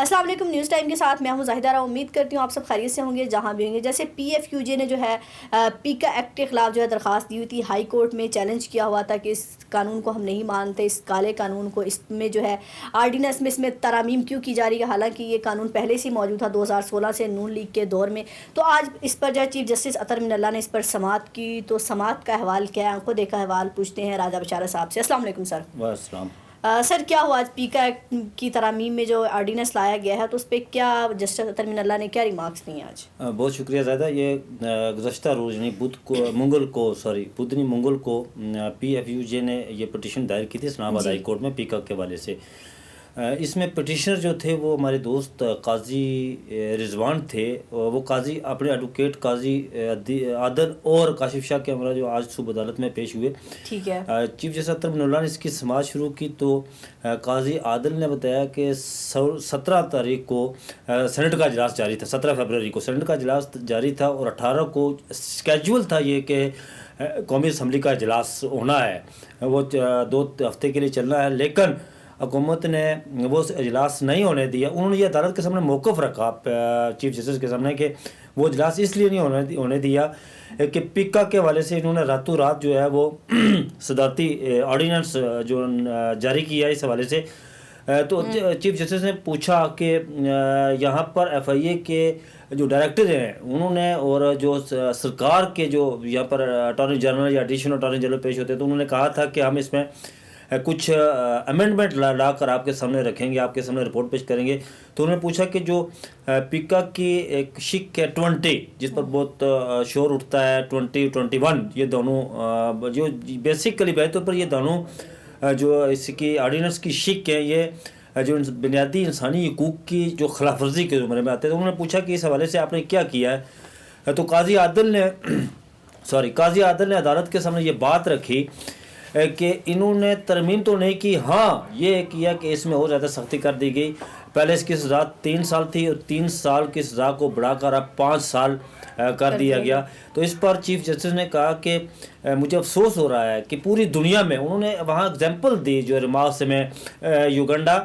السلام علیکم، news time کے ساتھ میں ہوں زاہدہ راہ۔ امید کرتی ہوں آپ سب خیریت سے ہوں گے جہاں بھی ہوں گے۔ جیسے پی ایف یو جے نے جو ہے پیکا ایکٹ کے خلاف جو ہے درخواست دی ہوئی تھی، ہائی کورٹ میں چیلنج کیا ہوا تھا کہ اس قانون کو ہم نہیں مانتے، اس کالے قانون کو، اس میں جو ہے آرڈیننس میں اس میں ترامیم کیوں کی جا رہی ہے، حالانکہ یہ قانون پہلے سے موجود تھا 2016 سے نون لیگ کے دور میں۔ تو آج اس پر جو ہے چیف جسٹس اطہر من اللہ نے اس پر سماعت کی، تو سماعت کا احوال کیا ہے، آنکھوں دیکھا احوال پوچھتے ہیں راجہ بشارہ صاحب سے۔ السلام علیکم سر۔ السلام۔ سر کیا ہوا آج پیکا ایکٹ کی ترامیم میں جو آرڈیننس لایا گیا ہے، تو اس پہ کیا جسٹس اطہر من اللہ نے کیا ریمارکس دیے آج؟ بہت شکریہ زیادہ۔ یہ گزشتہ روز یعنی منگل کو پی ایف یو جے نے یہ پٹیشن دائر کی تھی اسلام آباد ہائی کورٹ میں پیکا کے حوالے سے۔ اس میں پٹیشنر جو تھے وہ ہمارے دوست قاضی رضوان تھے۔ وہ قاضی اپنے ایڈوکیٹ قاضی عادل اور کاشف شاہ کے ہمراہ جو آج صبح عدالت میں پیش ہوئے۔ ٹھیک ہے۔ چیف جسٹس اطہر من اللہ نے اس کی سماعت شروع کی تو قاضی عادل نے بتایا کہ 17 تاریخ کو سینٹ کا اجلاس جاری تھا، 17 فروری کو سینٹ کا اجلاس جاری تھا اور 18 کو اسکیجول تھا یہ کہ قومی اسمبلی کا اجلاس ہونا ہے، وہ 2 ہفتے کے لیے چلنا ہے، لیکن حکومت نے وہ اجلاس نہیں ہونے دیا۔ انہوں نے یہ عدالت کے سامنے موقف رکھا چیف جسٹس کے سامنے کہ وہ اجلاس اس لیے نہیں ہونے دیا کہ پیکا کے حوالے سے انہوں نے راتوں رات جو ہے وہ صدارتی آرڈیننس جو جاری کیا اس حوالے سے۔ تو چیف جسٹس نے پوچھا کہ یہاں پر ایف آئی اے کے جو ڈائریکٹر ہیں انہوں نے اور جو سرکار کے جو یہاں پر اٹارنی جنرل یا ایڈیشنل اٹارنی جنرل پیش ہوتے ہیں، تو انہوں نے کہا تھا کہ ہم اس میں کچھ امینڈمنٹ لا کر آپ کے سامنے رکھیں گے، آپ کے سامنے رپورٹ پیش کریں گے۔ تو انہوں نے پوچھا کہ جو پیکا کی ایک شک ہے 20 جس پر بہت شور اٹھتا ہے، 21 یہ دونوں جو بیسیکلی بہت طور پر یہ دونوں جو اس کی آرڈیننس کی شک ہے، یہ جو بنیادی انسانی حقوق کی جو خلاف ورزی کے زمرے میں آتے ہیں۔ تو انہوں نے پوچھا کہ اس حوالے سے آپ نے کیا کیا ہے۔ تو قاضی عادل نے عدالت کے سامنے یہ بات رکھی کہ انہوں نے ترمیم تو نہیں کی، ہاں یہ کیا کہ اس میں اور زیادہ سختی کر دی گئی۔ پہلے اس کی سزا 3 سال تھی اور 3 سال کی سزا کو بڑھا کر اب 5 سال کر دیا گیا۔ تو اس پر چیف جسٹس نے کہا کہ مجھے افسوس ہو رہا ہے کہ پوری دنیا میں، انہوں نے وہاں اگزامپل دی جو ریمارکس میں یوگنڈا،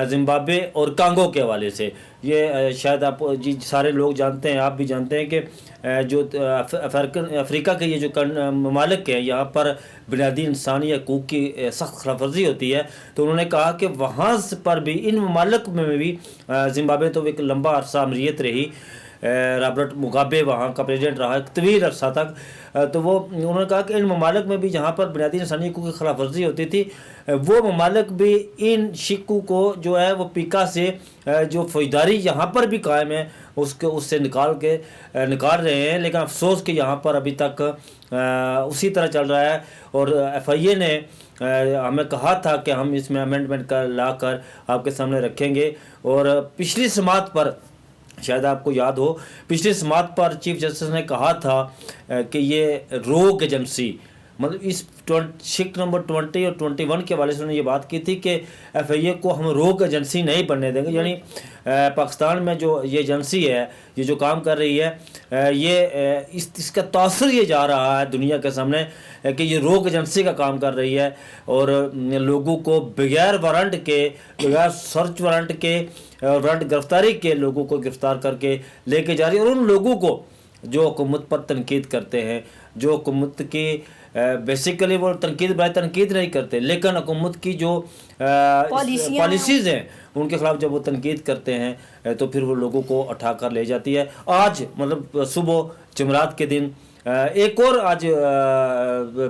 زمبابوے اور کانگو کے حوالے سے۔ یہ شاید آپ سارے لوگ جانتے ہیں، آپ بھی جانتے ہیں کہ جو افریقہ کے یہ جو ممالک ہیں یہاں پر بنیادی انسانی حقوق کی سخت خلاف ورزی ہوتی ہے۔ تو انہوں نے کہا کہ وہاں پر بھی ان ممالک میں بھی زمبابوے تو ایک لمبا عرصہ امریت رہی، رابرٹ مگابے وہاں کا پریزیڈنٹ رہا ایک طویل عرصہ تک۔ تو وہ انہوں نے کہا کہ ان ممالک میں بھی جہاں پر بنیادی انسانی حقوق کی خلاف ورزی ہوتی تھی، وہ ممالک بھی ان شکوں کو جو ہے وہ پیکا سے جو فوجداری یہاں پر بھی قائم ہے اس سے نکال رہے ہیں، لیکن افسوس کہ یہاں پر ابھی تک اسی طرح چل رہا ہے۔ اور ایف آئی اے نے ہمیں کہا تھا کہ ہم اس میں امینڈمنٹ کا لا کر آپ کے سامنے رکھیں گے۔ اور پچھلی سماعت پر شاید آپ کو یاد ہو، پچھلی سماعت پر چیف جسٹس نے کہا تھا کہ یہ روگ ایجنسی، مطلب اس شک نمبر 20 اور 21 کے حوالے سے انہوں نے یہ بات کی تھی کہ ایف آئی اے کو ہم روگ ایجنسی نہیں بننے دیں گے۔ یعنی پاکستان میں جو یہ ایجنسی ہے، یہ جو کام کر رہی ہے، یہ اس کا تاثر یہ جا رہا ہے دنیا کے سامنے کہ یہ روگ ایجنسی کا کام کر رہی ہے اور لوگوں کو بغیر وارنٹ کے، بغیر سرچ وارنٹ کے، وارنٹ گرفتاری کے لوگوں کو گرفتار کر کے لے کے جا رہی ہے۔ اور ان لوگوں کو جو حکومت پر تنقید کرتے ہیں، جو حکومت کی بیسیکلی وہ تنقید نہیں کرتے، لیکن حکومت کی جو پالیسیز ہیں ان کے خلاف جب وہ تنقید کرتے ہیں تو پھر وہ لوگوں کو اٹھا کر لے جاتی ہے۔ آج مطلب صبح جمعرات کے دن ایک اور آج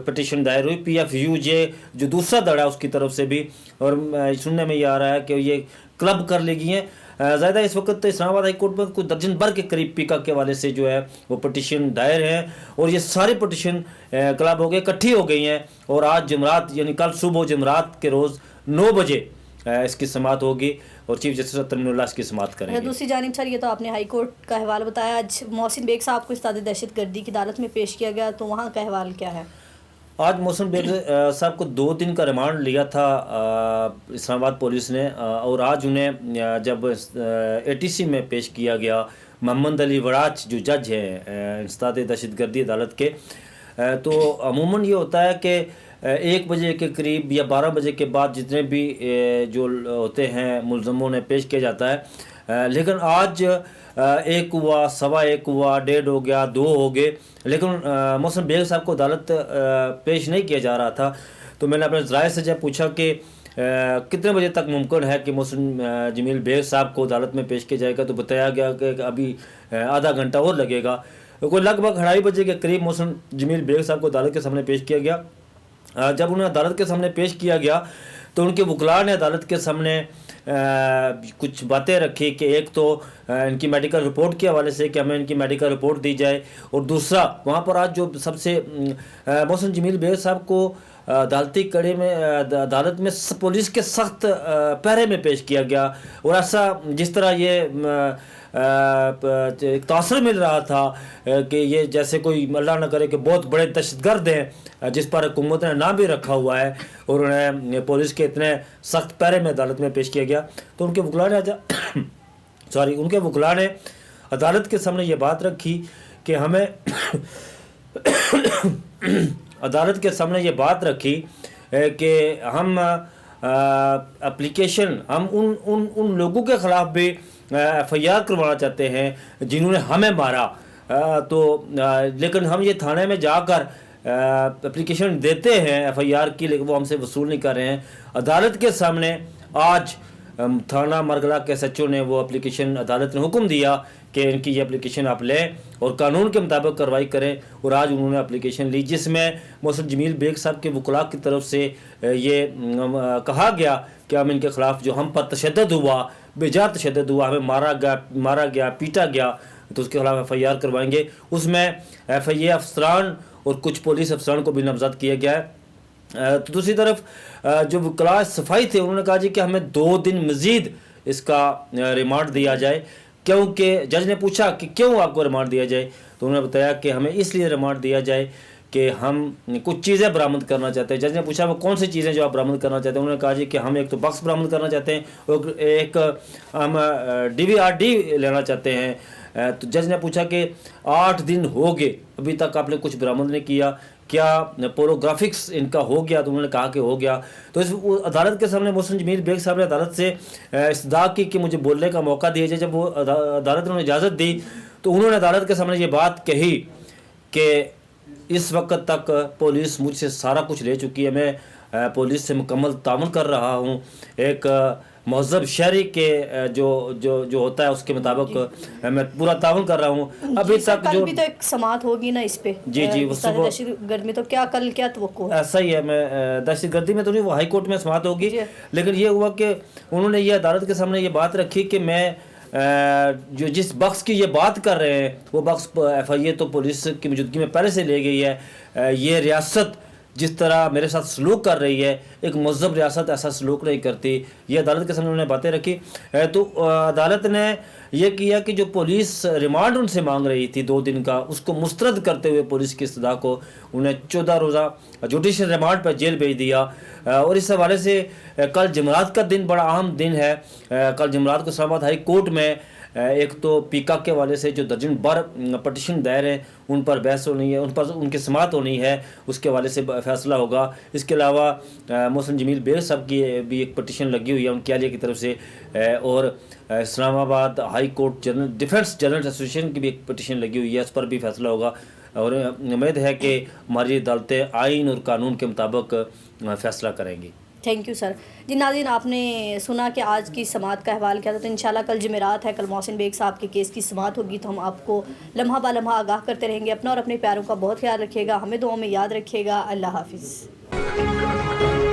پٹیشن دائر ہوئی پی ایف یو جے جو دوسرا دڑا اس کی طرف سے بھی، اور سننے میں یہ آ رہا ہے کہ یہ کلب کر لے گئی ہیں۔ زیادہ اس وقت اسلام آباد ہائی کورٹ میں کوئی درجن بھر کے قریب پیکا کے حوالے سے جو ہے وہ پٹیشن دائر ہیں، اور یہ ساری پٹیشن کلب ہو گئے، اکٹھی ہو گئی ہیں۔ اور آج جمعرات یعنی کل صبح جمعرات کے روز 9 بجے اس کی سماعت ہوگی اور چیف جسٹس اطہر من اللہ اس کی سماعت کریں گے۔ دوسری جانب سر، یہ تو آپ نے ہائی کورٹ کا احوال بتایا، آج محسن بیگ صاحب کو استاد دہشت گردی کی عدالت میں پیش کیا گیا، تو وہاں کا احوال کیا ہے؟ آج محسن بیگ صاحب کو 2 دن کا ریمانڈ لیا تھا اسلام آباد پولیس نے، اور آج انہیں جب اے ٹی سی میں پیش کیا گیا، محمد علی وڑاچ جو جج ہیں استاد دہشت گردی عدالت کے، تو عموماً یہ ہوتا ہے کہ 1 بجے کے قریب یا 12 بجے کے بعد جتنے بھی جو ہوتے ہیں ملزموں نے پیش کیا جاتا ہے، لیکن آج 1 ہوا، 1:15 ہوا، 1:30 ہو گیا، 2 ہو گئے، لیکن محسن بیگ صاحب کو عدالت پیش نہیں کیا جا رہا تھا. تو میں نے اپنے ذرائع سے جب پوچھا کہ کتنے بجے تک ممکن ہے کہ محسن جمیل بیگ صاحب کو عدالت میں پیش کیا جائے گا، تو بتایا گیا کہ ابھی آدھا گھنٹہ اور لگے گا. کوئی لگ بھگ 2:30 بجے کے قریب محسن جمیل بیگ صاحب کو عدالت کے سامنے پیش کیا گیا. جب انہیں عدالت کے سامنے پیش کیا گیا تو ان کے وکلاء نے عدالت کے سامنے کچھ باتیں رکھی کہ ایک تو ان کی میڈیکل رپورٹ کے حوالے سے کہ ہمیں ان کی میڈیکل رپورٹ دی جائے، اور دوسرا وہاں پر آج جو سب سے محسن جمیل بیگ صاحب کو عدالتی کڑے میں عدالت میں پولیس کے سخت پہرے میں پیش کیا گیا، اور ایسا جس طرح یہ ایک تاثر مل رہا تھا کہ یہ جیسے کوئی اللہ نہ کرے کہ بہت بڑے دہشت گرد ہیں جس پر حکومت نے نام بھی رکھا ہوا ہے، اور انہیں پولیس کے اتنے سخت پہرے میں عدالت میں پیش کیا گیا. تو ان کے وکلاء نے عدالت کے سامنے یہ بات رکھی کہ ہمیں عدالت کے سامنے یہ بات رکھی کہ ہم اپلیکیشن ہم ان لوگوں کے خلاف بھی FIR کروانا چاہتے ہیں جنہوں نے ہمیں مارا، تو لیکن ہم یہ تھانے میں جا کر اپلیکیشن دیتے ہیں FIR کی، لیکن وہ ہم سے وصول نہیں کر رہے ہیں. عدالت کے سامنے آج تھانہ مرگلا کے SHO نے وہ اپلیکیشن عدالت نے حکم دیا کہ ان کی یہ اپلیکیشن آپ لیں اور قانون کے مطابق کارروائی کریں، اور آج انہوں نے اپلیکیشن لی جس میں محسن جمیل بیگ صاحب کے وکلاء کی طرف سے یہ کہا گیا کہ ہم ان کے خلاف جو ہم پر تشدد ہوا، بے جا تشدد ہوا، ہمیں مارا گیا، پیٹا گیا، تو اس کے خلاف FIR کروائیں گے. اس میں FIA افسران اور کچھ پولیس افسران کو بھی نامزد کیا گیا ہے. تو دوسری طرف جو وکلاء صفائی تھے انہوں نے کہا جی کہ ہمیں 2 دن مزید اس کا ریمانڈ دیا جائے، کیونکہ جج نے پوچھا کہ کیوں آپ کو ریمانڈ دیا جائے، تو انہوں نے بتایا کہ ہمیں اس لیے ریمانڈ دیا جائے کہ ہم کچھ چیزیں برآمد کرنا چاہتے ہیں. جج نے پوچھا وہ کون سی چیزیں جو آپ برآمد کرنا چاہتے ہیں، انہوں نے کہا جی کہ ہم ایک تو بکس برآمد کرنا چاہتے ہیں، اور ایک ہم DVD لینا چاہتے ہیں. تو جج نے پوچھا کہ 8 دن ہو گئے ابھی تک آپ نے کچھ برآمد نہیں کیا، کیا پورنوگرافکس ان کا ہو گیا؟ تو انہوں نے کہا کہ ہو گیا. تو اس عدالت کے سامنے محسن جمیل بیگ صاحب نے عدالت سے استدعا کی کہ مجھے بولنے کا موقع دیا جائے. جب وہ عدالت نے انہیں اجازت دی تو انہوں نے عدالت کے سامنے یہ بات کہی کہ اس وقت تک پولیس مجھ سے سارا کچھ لے چکی ہے، میں پولیس سے مکمل تعاون کر رہا ہوں، ایک مہذب شہری کے جو ہوتا ہے اس کے مطابق میں پورا تعاون کر رہا ہوں. ابھی تک کل بھی تو ایک سماعت ہوگی نا اس پہ، جی دہشت گرد میں، تو کل کیا توقع ہے؟ ایسا ہی ہے، میں دہشت گردی میں تو نہیں، وہ ہائی کورٹ میں سماعت ہوگی، لیکن یہ ہوا کہ انہوں نے یہ عدالت کے سامنے یہ بات رکھی کہ میں جو جس بخش کی یہ بات کر رہے ہیں وہ بخش FIA تو پولیس کی موجودگی میں پہلے سے لے گئی ہے. یہ ریاست جس طرح میرے ساتھ سلوک کر رہی ہے، ایک مہذب ریاست ایسا سلوک نہیں کرتی. یہ عدالت کے سامنے انہوں نے باتیں رکھی. تو عدالت نے یہ کیا کہ جو پولیس ریمانڈ ان سے مانگ رہی تھی 2 دن کا، اس کو مسترد کرتے ہوئے پولیس کی استدعا کو انہیں 14 روزہ جوڈیشل ریمانڈ پر جیل بھیج دیا. اور اس حوالے سے کل جمعرات کا دن بڑا اہم دن ہے. کل جمعرات کو اسلام آباد ہائی کورٹ میں ایک تو پیکا کے حوالے سے جو درجن بر پٹیشن دائر ہیں ان پر بحث ہونی ہے، ان پر ان کی سماعت ہونی ہے، اس کے حوالے سے فیصلہ ہوگا. اس کے علاوہ محسن جمیل بیگ صاحب کی بھی ایک پٹیشن لگی ہوئی ہے ان کے عالیہ کی طرف سے، اور اسلام آباد high court defence journalist association کی بھی ایک پٹیشن لگی ہوئی ہے، اس پر بھی فیصلہ ہوگا. اور امید ہے کہ ہماری عدالتیں آئین اور قانون کے مطابق فیصلہ کریں گی. Thank you sir. جی ناظرین، آپ نے سنا کہ آج کی سماعت کا احوال کیا تھا. تو انشاءاللہ کل جمعرات ہے، کل محسن بیگ صاحب کے کیس کی سماعت ہوگی، تو ہم آپ کو لمحہ با لمحہ آگاہ کرتے رہیں گے. اپنا اور اپنے پیاروں کا بہت خیال رکھیے گا، ہمیں دعاؤں میں یاد رکھیے گا. اللہ حافظ.